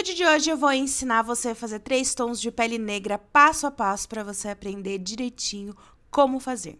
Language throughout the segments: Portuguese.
vídeo de hoje eu vou ensinar você a fazer 3 tons de pele negra passo a passo para você aprender direitinho como fazer.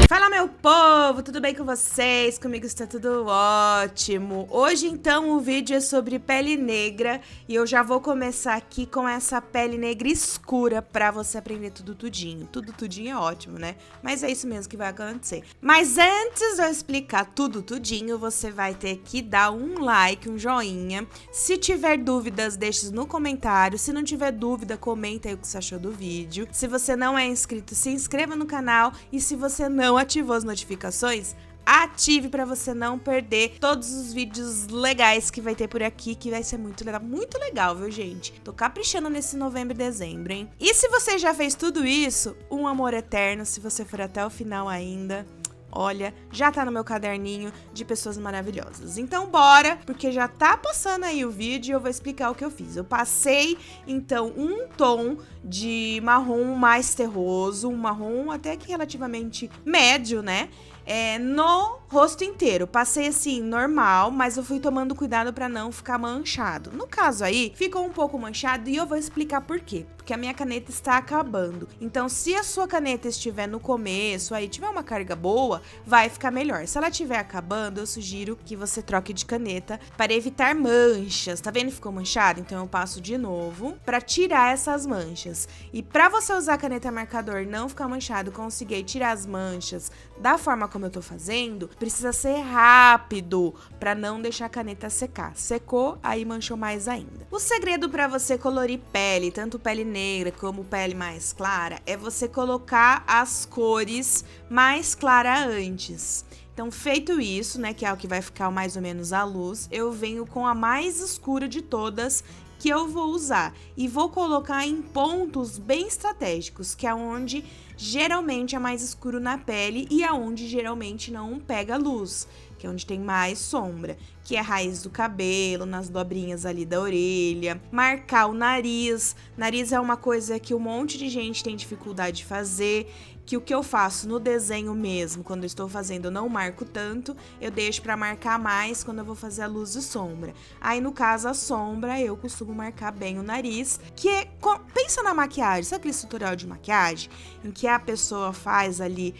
Fala, meu povo, tudo bem com vocês? Comigo está tudo ótimo. Hoje, então, o vídeo é sobre pele negra e eu já vou começar aqui com essa pele negra escura para você aprender tudinho. Tudinho é ótimo, né? Mas é isso mesmo que vai acontecer. Mas antes de eu explicar tudinho, você vai ter que dar um like, um joinha. Se tiver dúvidas, deixe no comentário. Se não tiver dúvida, comenta aí o que você achou do vídeo. Se você não é inscrito, se inscreva no canal. E se você não ativou as notificações, ative para você não perder todos os vídeos legais que vai ter por aqui, que vai ser muito legal, viu, gente? Tô caprichando nesse novembro e dezembro, hein? E se você já fez tudo isso, um amor eterno, se você for até o final ainda, olha, já tá no meu caderninho de pessoas maravilhosas. Então bora, porque já tá passando aí o vídeo e eu vou explicar o que eu fiz. Eu passei, então, um tom de marrom mais terroso, um marrom até que relativamente médio, né? No rosto inteiro. Passei assim, normal, mas eu fui tomando cuidado pra não ficar manchado. No caso aí, ficou um pouco manchado e eu vou explicar por quê. Porque a minha caneta está acabando. Então, se a sua caneta estiver no começo, aí tiver uma carga boa, vai ficar melhor. Se ela estiver acabando, eu sugiro que você troque de caneta para evitar manchas. Tá vendo que ficou manchado? Então, eu passo de novo para tirar essas manchas. E para você usar a caneta marcador e não ficar manchado, conseguir tirar as manchas da forma como eu tô fazendo, precisa ser rápido para não deixar a caneta secar. Secou, aí manchou mais ainda. O segredo para você colorir pele, tanto pele negra como pele mais clara, é você colocar as cores mais claras antes. Então, feito isso, né, que é o que vai ficar mais ou menos à luz, eu venho com a mais escura de todas que eu vou usar e vou colocar em pontos bem estratégicos, que é onde geralmente é mais escuro na pele e aonde geralmente não pega luz, que é onde tem mais sombra, que é a raiz do cabelo, nas dobrinhas ali da orelha, marcar o nariz. Nariz é uma coisa que um monte de gente tem dificuldade de fazer, que o que eu faço no desenho mesmo, quando eu estou fazendo, eu não marco tanto, eu deixo para marcar mais quando eu vou fazer a luz e sombra. Aí, no caso, a sombra, eu costumo marcar bem o nariz, que é... Pensa na maquiagem, sabe aquele tutorial de maquiagem, em que a pessoa faz ali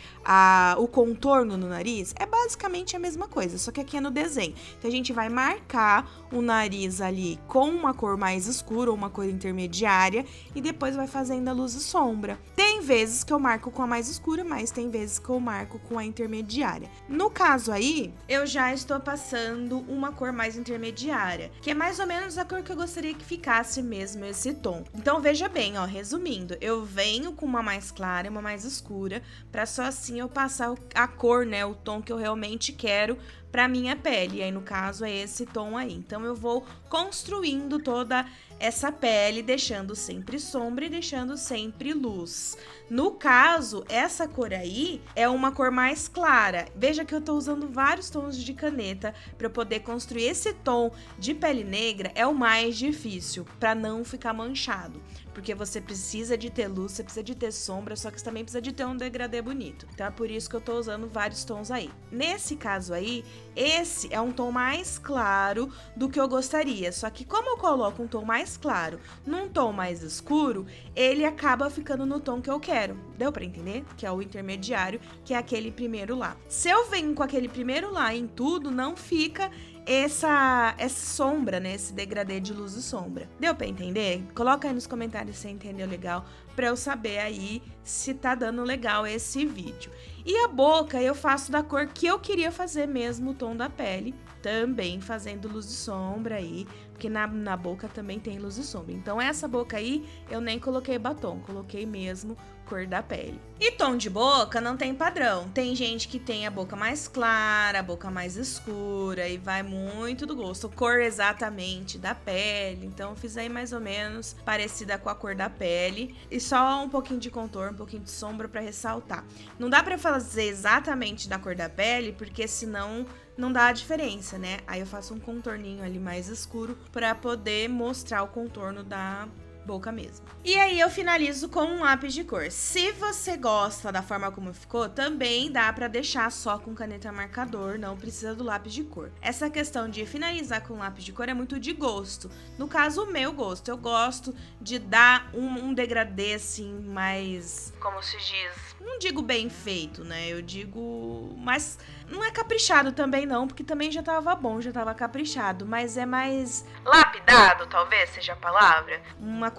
o contorno no nariz? É basicamente a mesma coisa, só que aqui é no desenho. Então, a gente vai marcar o nariz ali com uma cor mais escura ou uma cor intermediária e depois vai fazendo a luz e sombra. Tem vezes que eu marco com a mais escura, mas tem vezes que eu marco com a intermediária. No caso aí, eu já estou passando uma cor mais intermediária, que é mais ou menos a cor que eu gostaria que ficasse mesmo esse tom. Então veja bem, ó, resumindo, eu venho com uma mais clara e uma mais escura, para só assim eu passar a cor, né, o tom que eu realmente quero para minha pele. E aí, no caso, é esse tom aí. Então, eu vou construindo toda essa pele, deixando sempre sombra e deixando sempre luz. No caso, essa cor aí é uma cor mais clara. Veja que eu tô usando vários tons de caneta para eu poder construir esse tom de pele negra. É o mais difícil, para não ficar manchado. Porque você precisa de ter luz, você precisa de ter sombra, só que você também precisa de ter um degradê bonito. Então, é por isso que eu tô usando vários tons aí. Nesse caso aí, esse é um tom mais claro do que eu gostaria. Só que como eu coloco um tom mais claro num tom mais escuro, ele acaba ficando no tom que eu quero. Deu pra entender? Que é o intermediário, que é aquele primeiro lá. Se eu venho com aquele primeiro lá em tudo, não fica essa sombra, né? Esse degradê de luz e sombra. Deu pra entender? Coloca aí nos comentários se você entendeu legal, pra eu saber aí se tá dando legal esse vídeo. E a boca eu faço da cor que eu queria fazer mesmo, o tom da pele, também fazendo luz e sombra aí, porque na boca também tem luz e sombra. Então essa boca aí eu nem coloquei batom, coloquei mesmo cor da pele. E tom de boca não tem padrão. Tem gente que tem a boca mais clara, a boca mais escura e vai muito do gosto. Cor exatamente da pele. Então eu fiz aí mais ou menos parecida com a cor da pele e só um pouquinho de contorno, um pouquinho de sombra para ressaltar. Não dá para fazer exatamente da cor da pele, porque senão não dá a diferença, né? Aí eu faço um contorninho ali mais escuro para poder mostrar o contorno da boca mesmo. E aí eu finalizo com um lápis de cor. Se você gosta da forma como ficou, também dá pra deixar só com caneta marcador, não precisa do lápis de cor. Essa questão de finalizar com lápis de cor é muito de gosto. No caso, o meu gosto. Eu gosto de dar um degradê assim, mais, como se diz, não digo bem feito, né? Eu digo, mas não é caprichado também não, porque também já tava bom, já tava caprichado, mas é mais lapidado, talvez seja a palavra. Uma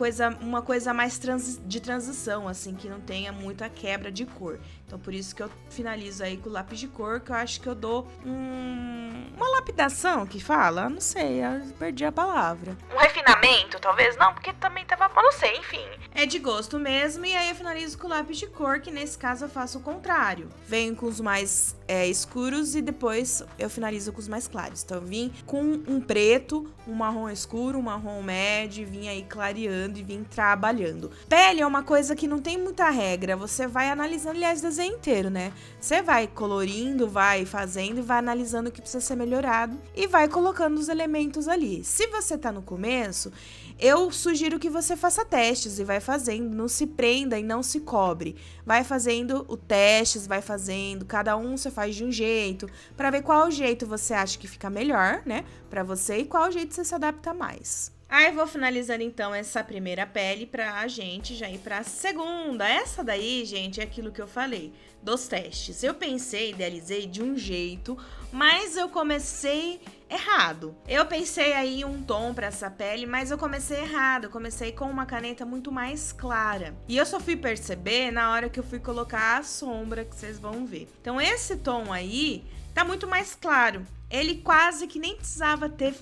coisa mais de transição, assim, que não tenha muita quebra de cor. Então por isso que eu finalizo aí com o lápis de cor, que eu acho que eu dou uma lapidação que fala, não sei, eu perdi a palavra. Um refinamento, talvez? Não, porque também tava, não sei, enfim. É de gosto mesmo, e aí eu finalizo com o lápis de cor, que nesse caso eu faço o contrário. Venho com os mais escuros e depois eu finalizo com os mais claros. Então eu vim com um preto, um marrom escuro, um marrom médio, vim aí clareando e vim trabalhando. Pele é uma coisa que não tem muita regra, você vai analisando, aliás, o desenho inteiro, né? Você vai colorindo, vai fazendo e vai analisando o que precisa ser melhorado e vai colocando os elementos ali. Se você tá no começo, eu sugiro que você faça testes e vai fazendo, não se prenda e não se cobre. Vai fazendo o testes, vai fazendo, cada um você faz de um jeito, pra ver qual jeito você acha que fica melhor, né, pra você e qual jeito você se adapta mais. Aí vou finalizando então essa primeira pele pra gente já ir pra segunda. Essa daí, gente, é aquilo que eu falei dos testes. Eu pensei, idealizei de um jeito, mas eu comecei errado. Eu pensei aí um tom pra essa pele, mas eu comecei errado. Eu comecei com uma caneta muito mais clara. E eu só fui perceber na hora que eu fui colocar a sombra, que vocês vão ver. Então esse tom aí tá muito mais claro. Ele quase que nem precisava ter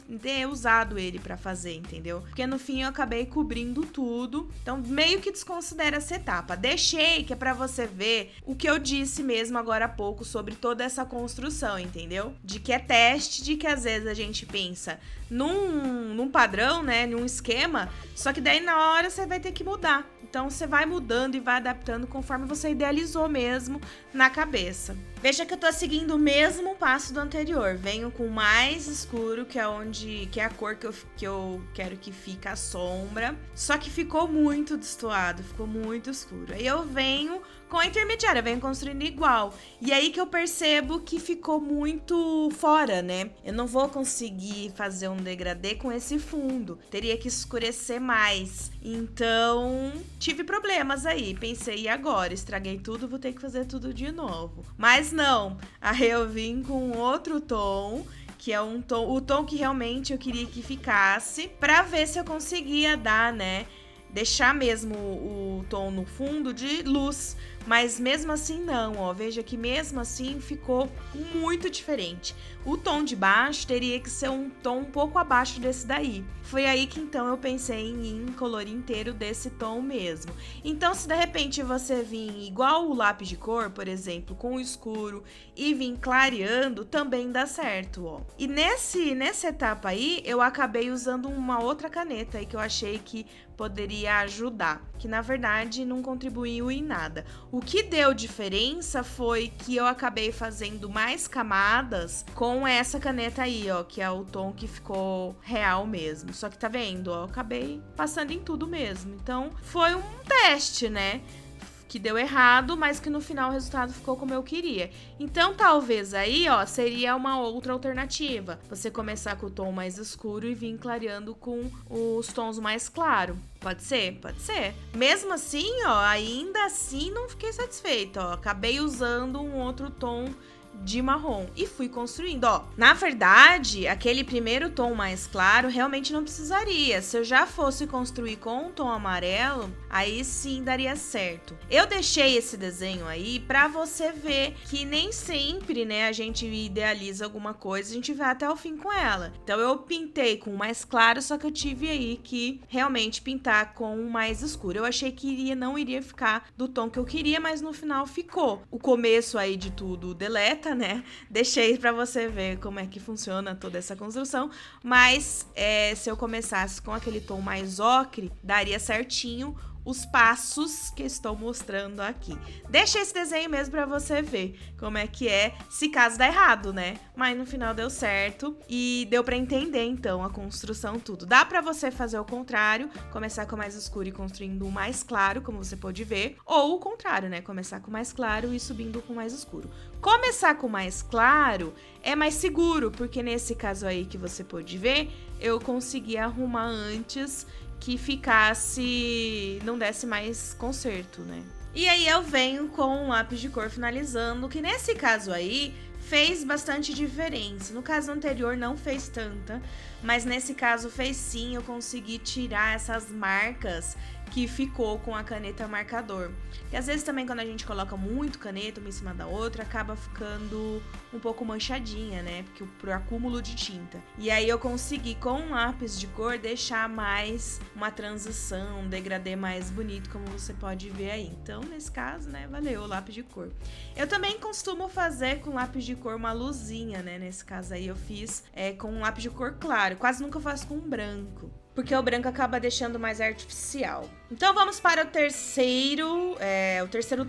usado ele pra fazer, entendeu? Porque no fim eu acabei cobrindo tudo. Então meio que desconsidera essa etapa. Deixei que é pra você ver o que eu disse mesmo agora há pouco sobre toda essa construção, entendeu? De que é teste, de que às vezes a gente pensa num padrão, né? Num esquema, só que daí na hora você vai ter que mudar. Então você vai mudando e vai adaptando conforme você idealizou mesmo na cabeça. Veja que eu tô seguindo o mesmo passo do anterior. Venho com mais escuro, que é a cor que eu quero que fique a sombra. Só que ficou muito destoado, ficou muito escuro. Aí eu venho com a intermediária, venho construindo igual. E aí que eu percebo que ficou muito fora, né? Eu não vou conseguir fazer um degradê com esse fundo. Teria que escurecer mais. Então, tive problemas aí. Pensei, e agora? Estraguei tudo, vou ter que fazer tudo de novo. Mas não. Aí eu vim com outro tom, que é o tom que realmente eu queria que ficasse, pra ver se eu conseguia dar, né? Deixar mesmo o tom no fundo de luz. Mas mesmo assim não, ó. Veja que mesmo assim ficou muito diferente. O tom de baixo teria que ser um tom um pouco abaixo desse daí. Foi aí que então eu pensei em colorir inteiro desse tom mesmo. Então se de repente você vir igual o lápis de cor, por exemplo, com o escuro e vir clareando, também dá certo, ó. E nessa etapa aí, eu acabei usando uma outra caneta aí que eu achei que poderia ajudar, que na verdade não contribuiu em nada. O que deu diferença foi que eu acabei fazendo mais camadas com essa caneta aí, ó, que é o tom que ficou real mesmo. Só que tá vendo, ó, eu acabei passando em tudo mesmo. Então, foi um teste, né? Que deu errado, mas que no final o resultado ficou como eu queria. Então, talvez aí, ó, seria uma outra alternativa. Você começar com o tom mais escuro e vir clareando com os tons mais claros. Pode ser? Pode ser. Mesmo assim, ó, ainda assim não fiquei satisfeita, ó. Acabei usando um outro tom de marrom e fui construindo, ó. Na verdade, aquele primeiro tom mais claro realmente não precisaria. Se eu já fosse construir com um tom amarelo, aí sim daria certo. Eu deixei esse desenho aí pra você ver que nem sempre, né, a gente idealiza alguma coisa, a gente vai até o fim com ela. Então eu pintei com o mais claro, só que eu tive aí que realmente pintar com o mais escuro. Eu achei que não iria ficar do tom que eu queria, mas no final ficou. O começo aí de tudo deleta, né? Deixei pra você ver como é que funciona toda essa construção, mas se eu começasse com aquele tom mais ocre, daria certinho os passos que estou mostrando aqui. Deixa esse desenho mesmo pra você ver como é que é, se caso dá errado, né? Mas no final deu certo e deu pra entender, então, a construção, tudo. Dá pra você fazer o contrário, começar com o mais escuro e construindo o mais claro, como você pode ver, ou o contrário, né? Começar com o mais claro e subindo com o mais escuro. Começar com o mais claro é mais seguro, porque nesse caso aí que você pode ver, eu consegui arrumar antes que ficasse, não desse mais conserto, né? E aí eu venho com um lápis de cor finalizando, que nesse caso aí fez bastante diferença. No caso anterior não fez tanta, mas nesse caso fez sim, eu consegui tirar essas marcas que ficou com a caneta marcador. E às vezes também quando a gente coloca muito caneta uma em cima da outra, acaba ficando um pouco manchadinha, né? Porque por acúmulo de tinta. E aí eu consegui com um lápis de cor deixar mais uma transição, um degradê mais bonito, como você pode ver aí. Então, nesse caso, né, valeu o lápis de cor. Eu também costumo fazer com lápis de cor uma luzinha, né? Nesse caso aí eu fiz com um lápis de cor claro. Quase nunca faço com branco, porque o branco acaba deixando mais artificial. Então vamos para o terceiro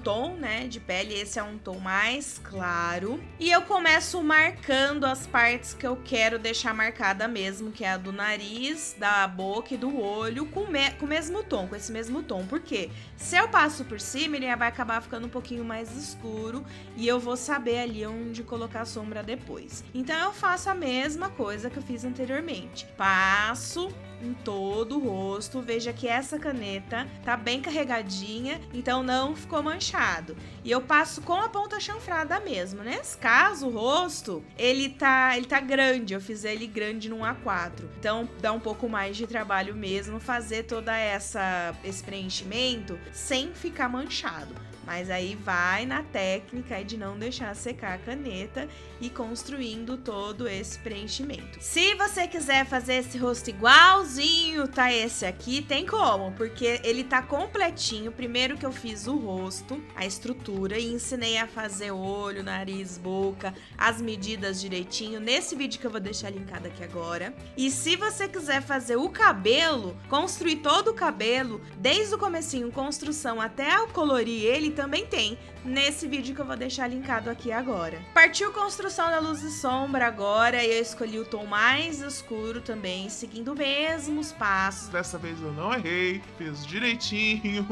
tom, né, de pele. Esse é um tom mais claro. E eu começo marcando as partes que eu quero deixar marcada mesmo, que é a do nariz, da boca e do olho, com o mesmo tom, com esse mesmo tom. Por quê? Se eu passo por cima, ele vai acabar ficando um pouquinho mais escuro e eu vou saber ali onde colocar a sombra depois. Então eu faço a mesma coisa que eu fiz anteriormente. Passo em todo o rosto. Veja que essa caneta tá bem carregadinha, então não ficou manchado. E eu passo com a ponta chanfrada mesmo. Nesse caso, o rosto, ele tá grande. Eu fiz ele grande num A4. Então dá um pouco mais de trabalho mesmo fazer toda esse preenchimento sem ficar manchado. Mas aí vai na técnica de não deixar secar a caneta e construindo todo esse preenchimento. Se você quiser fazer esse rosto igualzinho tá esse aqui, tem como, porque ele tá completinho. Primeiro que eu fiz o rosto, a estrutura, e ensinei a fazer olho, nariz, boca, as medidas direitinho, nesse vídeo que eu vou deixar linkado aqui agora. E se você quiser fazer o cabelo, construir todo o cabelo, desde o comecinho, construção até eu colorir ele, também tem nesse vídeo que eu vou deixar linkado aqui agora. Partiu construção da luz e sombra agora, e eu escolhi o tom mais escuro também, seguindo os mesmos passos. Dessa vez eu não errei, fiz direitinho.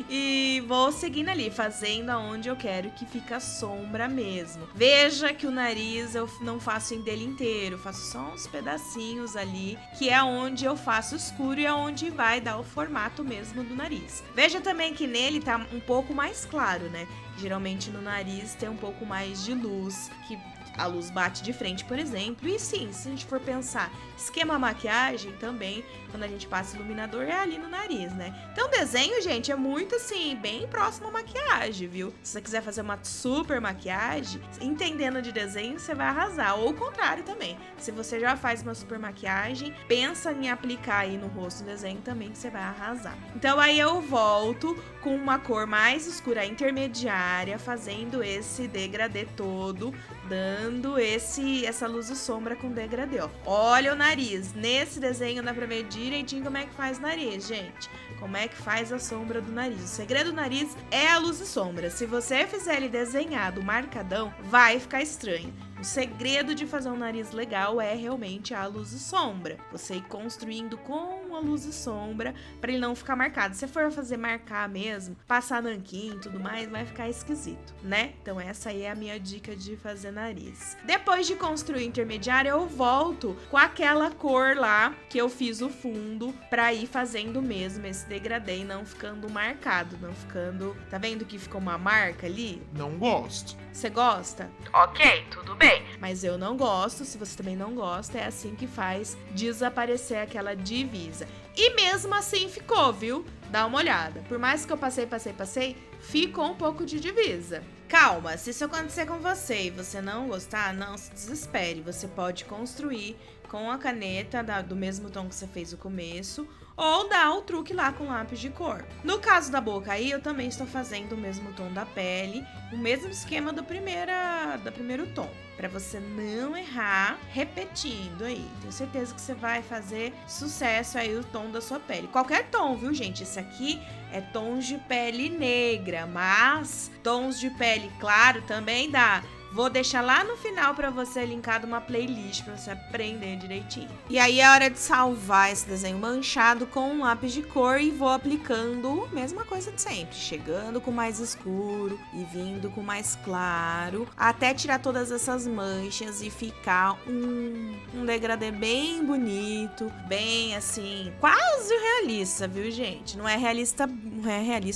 E vou seguindo ali, fazendo aonde eu quero que fique a sombra mesmo. Veja que o nariz eu não faço em dele inteiro, faço só uns pedacinhos ali, que é onde eu faço escuro e é onde vai dar o formato mesmo do nariz. Veja também que nele tá um pouco mais claro, né? Geralmente no nariz tem um pouco mais de luz, que a luz bate de frente, por exemplo. E sim, se a gente for pensar esquema maquiagem também, quando a gente passa iluminador é ali no nariz, né? Então o desenho, gente, é muito assim, bem próximo à maquiagem, viu? Se você quiser fazer uma super maquiagem, entendendo de desenho, você vai arrasar. Ou o contrário também. Se você já faz uma super maquiagem, pensa em aplicar aí no rosto o desenho também, que você vai arrasar. Então aí eu volto com uma cor mais escura, intermediária, fazendo esse degradê todo, dando essa luz e sombra com degradê, ó. Olha o nariz. Nesse desenho dá pra ver direitinho como é que faz o nariz, gente. Como é que faz a sombra do nariz. O segredo do nariz é a luz e sombra. Se você fizer ele desenhado, marcadão, vai ficar estranho. O segredo de fazer um nariz legal é realmente a luz e sombra. Você ir construindo com a luz e sombra para ele não ficar marcado. Se for fazer marcar mesmo, passar nanquim e tudo mais, vai ficar esquisito, né? Então essa aí é a minha dica de fazer nariz. Depois de construir o intermediário, eu volto com aquela cor lá que eu fiz o fundo para ir fazendo mesmo esse degradê e não ficando marcado, não ficando... Tá vendo que ficou uma marca ali? Não gosto. Você gosta? Ok, tudo bem. Mas eu não gosto, se você também não gosta, é assim que faz desaparecer aquela divisa. E mesmo assim ficou, viu? Dá uma olhada. Por mais que eu passei, ficou um pouco de divisa. Calma, se isso acontecer com você e você não gostar, não se desespere. Você pode construir com a caneta do mesmo tom que você fez no começo, ou dar o truque lá com lápis de cor. No caso da boca aí, eu também estou fazendo o mesmo tom da pele, o mesmo esquema do primeiro tom, para você não errar repetindo aí. Tenho certeza que você vai fazer sucesso aí o tom da sua pele. Qualquer tom, viu, gente? Esse aqui é tons de pele negra, mas tons de pele claro também dá. Vou deixar lá no final pra você linkado uma playlist pra você aprender direitinho. E aí é hora de salvar esse desenho manchado com um lápis de cor e vou aplicando a mesma coisa de sempre. Chegando com mais escuro e vindo com mais claro, até tirar todas essas manchas e ficar um degradê bem bonito, bem assim, quase realista, viu, gente? Não é realista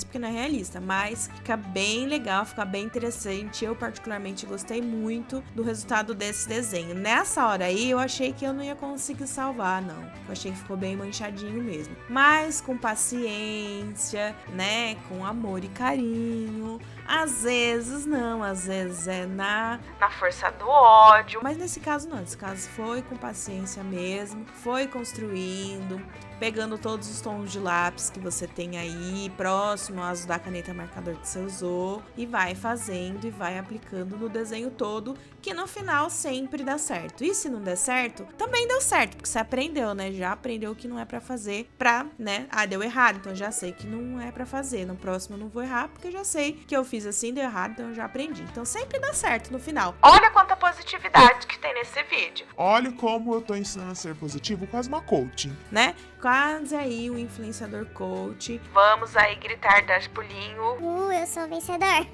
porque não é realista, mas fica bem legal, fica bem interessante. Eu particularmente gostei muito do resultado desse desenho. Nessa hora aí, eu achei que eu não ia conseguir salvar, não. Eu achei que ficou bem manchadinho mesmo. Mas com paciência, né? Com amor e carinho. Às vezes não, às vezes é na força do ódio. Mas nesse caso não, nesse caso foi com paciência mesmo. Foi construindo, pegando todos os tons de lápis que você tem aí, próximo aos da caneta marcador que você usou, e vai fazendo e vai aplicando no desenho todo, que no final sempre dá certo. E se não der certo, também deu certo, porque você aprendeu, né? Já aprendeu o que não é pra fazer, né? Ah, deu errado, então já sei que não é pra fazer. No próximo eu não vou errar, porque eu já sei que eu fiz assim, deu errado, então eu já aprendi. Então sempre dá certo no final. Olha quanta positividade que tem nesse vídeo. Olha como eu tô ensinando a ser positivo, quase uma coaching. Né? Quase aí o influenciador coach. Vamos aí gritar, dar pulinho. Eu sou o vencedor.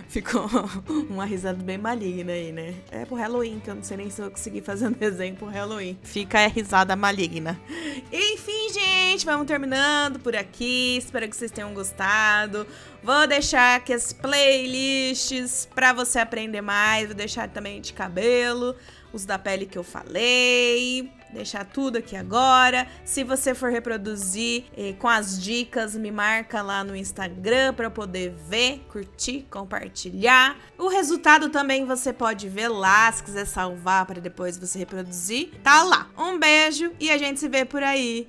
Ficou uma risada bem maligna aí, né? É pro Halloween, que eu não sei nem se eu vou conseguir fazer um desenho pro Halloween. Fica a risada maligna. Enfim, gente, vamos terminando por aqui. Espero que vocês tenham gostado. Vou deixar aqui as playlists pra você aprender mais. Vou deixar também de cabelo, os da pele que eu falei. Deixar tudo aqui agora. Se você for reproduzir com as dicas, me marca lá no Instagram para eu poder ver, curtir, compartilhar. O resultado também você pode ver lá, se quiser salvar para depois você reproduzir. Tá lá. Um beijo e a gente se vê por aí.